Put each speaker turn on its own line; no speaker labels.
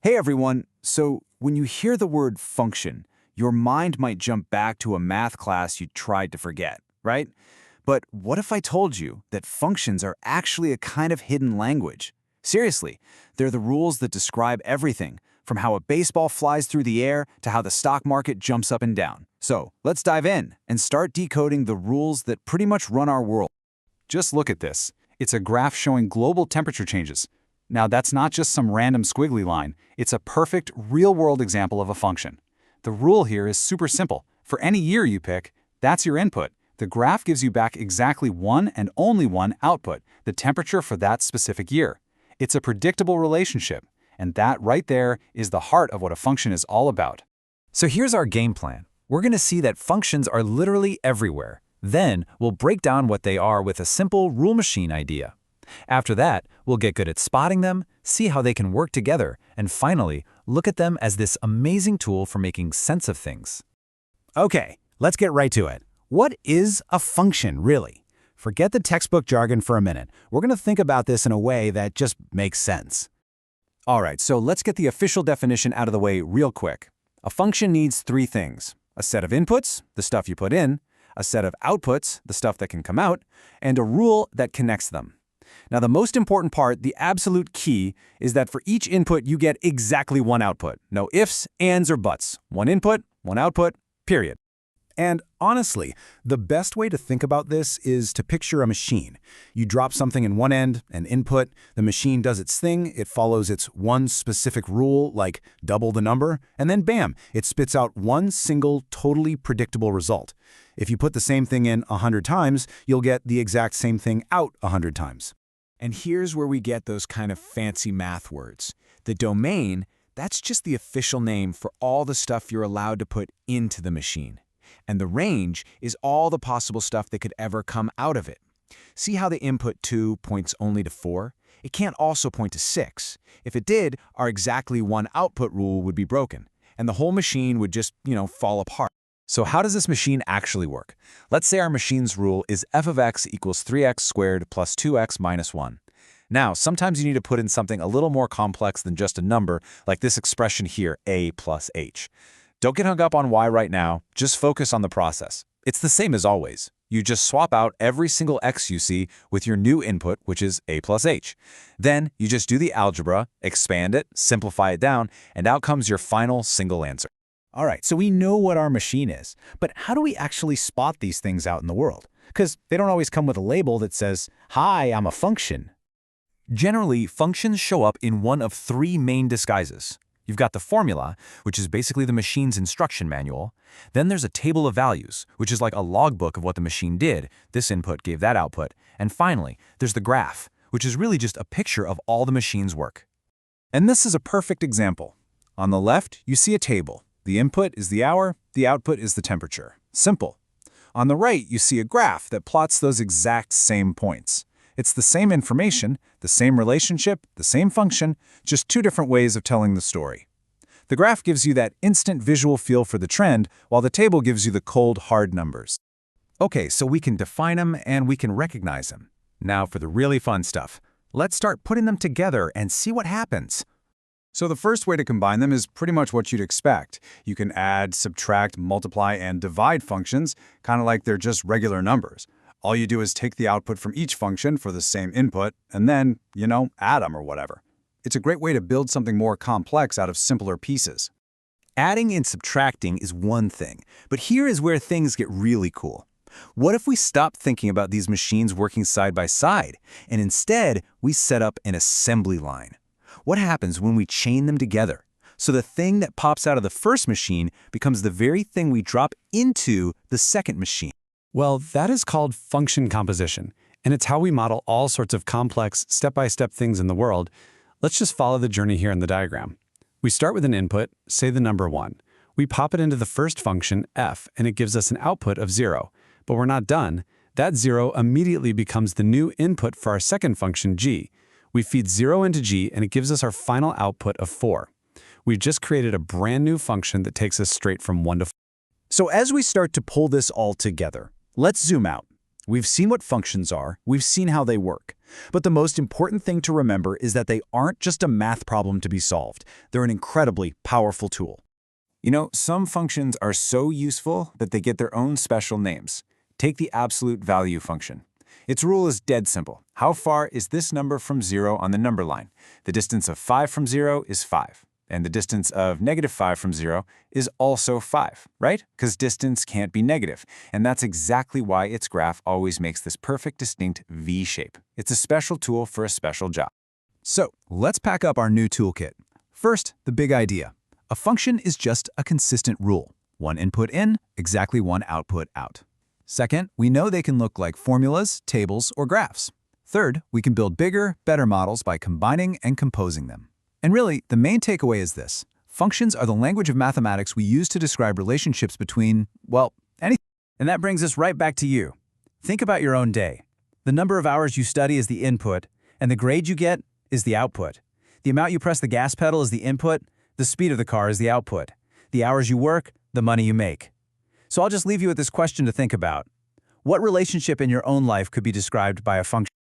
Hey everyone, so when you hear the word function, your mind might jump back to a math class you tried to forget, right? But what if I told you that functions are actually a kind of hidden language? Seriously, they're the rules that describe everything, from how a baseball flies through the air to how the stock market jumps up and down. So let's dive in and start decoding the rules that pretty much run our world. Just look at this. It's a graph showing global temperature changes. Now, that's not just some random squiggly line. It's a perfect, real-world example of a function. The rule here is super simple. For any year you pick, that's your input. The graph gives you back exactly one and only one output, the temperature for that specific year. It's a predictable relationship, and that right there is the heart of what a function is all about.
So here's our game plan. We're going to see that functions are literally everywhere. Then we'll break down what they are with a simple rule machine idea. After that, we'll get good at spotting them, see how they can work together, and finally, look at them as this amazing tool for making sense of things.
Okay, let's get right to it. What is a function, really? Forget the textbook jargon for a minute. We're going to think about this in a way that just makes sense.
All right, so let's get the official definition out of the way real quick. A function needs three things: a set of inputs, the stuff you put in, a set of outputs, the stuff that can come out, and a rule that connects them. Now, the most important part, the absolute key, is that for each input you get exactly one output. No ifs, ands, or buts. One input, one output, period.
And honestly, the best way to think about this is to picture a machine. You drop something in one end, an input, the machine does its thing, it follows its one specific rule, like double the number, and then bam, it spits out one single, totally predictable result. If you put the same thing in 100 times, you'll get the exact same thing out 100 times.
And here's where we get those kind of fancy math words. The domain, that's just the official name for all the stuff you're allowed to put into the machine. And the range is all the possible stuff that could ever come out of it. See how the input 2 points only to 4? It can't also point to 6. If it did, our exactly one output rule would be broken, and the whole machine would just, fall apart.
So how does this machine actually work? Let's say our machine's rule is f of x equals 3x squared plus 2x minus 1. Now, sometimes you need to put in something a little more complex than just a number, like this expression here, a plus h. Don't get hung up on y right now, just focus on the process. It's the same as always. You just swap out every single x you see with your new input, which is a plus h. Then you just do the algebra, expand it, simplify it down, and out comes your final single answer.
All right, so we know what our machine is, but how do we actually spot these things out in the world? Because they don't always come with a label that says, "Hi, I'm a function."
Generally, functions show up in one of three main disguises. You've got the formula, which is basically the machine's instruction manual. Then there's a table of values, which is like a logbook of what the machine did. This input gave that output. And finally, there's the graph, which is really just a picture of all the machine's work.
And this is a perfect example. On the left, you see a table. The input is the hour, the output is the temperature. Simple. On the right, you see a graph that plots those exact same points. It's the same information, the same relationship, the same function, just two different ways of telling the story. The graph gives you that instant visual feel for the trend, while the table gives you the cold, hard numbers.
Okay, so we can define them and we can recognize them. Now for the really fun stuff. Let's start putting them together and see what happens.
So the first way to combine them is pretty much what you'd expect. You can add, subtract, multiply, and divide functions, kind of like they're just regular numbers. All you do is take the output from each function for the same input, and then, add them or whatever. It's a great way to build something more complex out of simpler pieces.
Adding and subtracting is one thing, but here is where things get really cool. What if we stop thinking about these machines working side by side, and instead we set up an assembly line? What happens when we chain them together? So the thing that pops out of the first machine becomes the very thing we drop into the second machine.
Well, that is called function composition, and it's how we model all sorts of complex, step-by-step things in the world. Let's just follow the journey here in the diagram. We start with an input, say the number 1. We pop it into the first function, f, and it gives us an output of 0. But we're not done. That 0 immediately becomes the new input for our second function, g. We feed 0 into g, and it gives us our final output of 4. We've just created a brand new function that takes us straight from 1 to 4.
So as we start to pull this all together, let's zoom out.
We've seen what functions are, we've seen how they work. But the most important thing to remember is that they aren't just a math problem to be solved. They're an incredibly powerful tool.
You know, some functions are so useful that they get their own special names. Take the absolute value function. Its rule is dead simple. How far is this number from 0 on the number line? The distance of 5 from 0 is 5. And the distance of -5 from 0 is also 5, right? Because distance can't be negative. And that's exactly why its graph always makes this perfect, distinct V shape. It's a special tool for a special job.
So let's pack up our new toolkit. First, the big idea. A function is just a consistent rule. One input in, exactly one output out. Second, we know they can look like formulas, tables, or graphs. Third, we can build bigger, better models by combining and composing them. And really, the main takeaway is this. Functions are the language of mathematics we use to describe relationships between, well, anything. And that brings us right back to you. Think about your own day. The number of hours you study is the input, and the grade you get is the output. The amount you press the gas pedal is the input, the speed of the car is the output. The hours you work, the money you make. So I'll just leave you with this question to think about. What relationship in your own life could be described by a function?